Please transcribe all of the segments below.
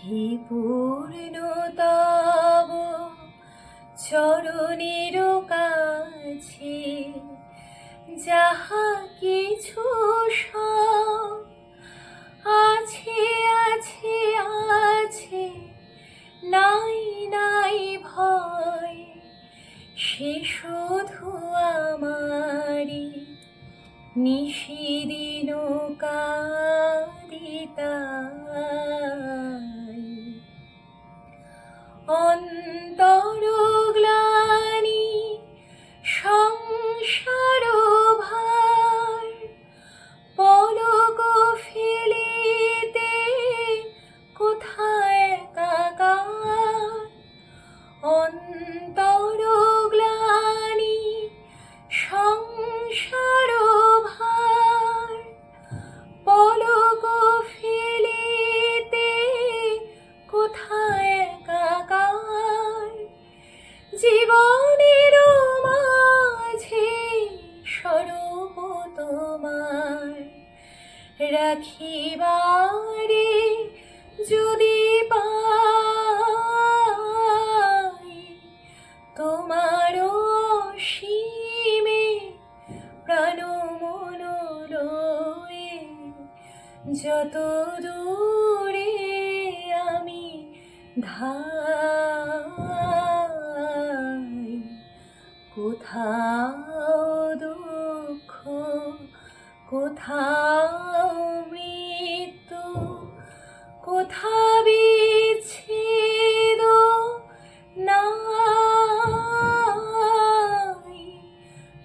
হে পূর্ণতম চরণের কাছে যাহা কিছু সব আছে আছে আছে, নাই নাই ভয়, সে শুধু আমারি নিশিদিন কারিতাই। অন্তর গ্লানি সংসার ভার পলক ফেলিতে কোথায় একাকার। অন্তর গ্লানি সংসার ভার পলক ফেলিতে কোথায় একাকার। জীবনের মাঝে স্বরূপ তোমার রাখিবারে যদি পাই, তোমার অসীমে প্রাণ মন লয়ে যত দূরে আমি ধাই। কোথাও দুঃখ, কোথাও মৃত্যু, কোথা বিচ্ছেদ নাই,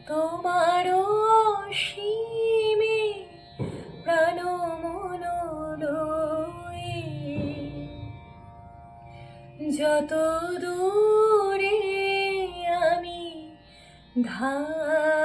তোমার অসীমে প্রাণ মন লয়ে যত দূরে আমি ধাই।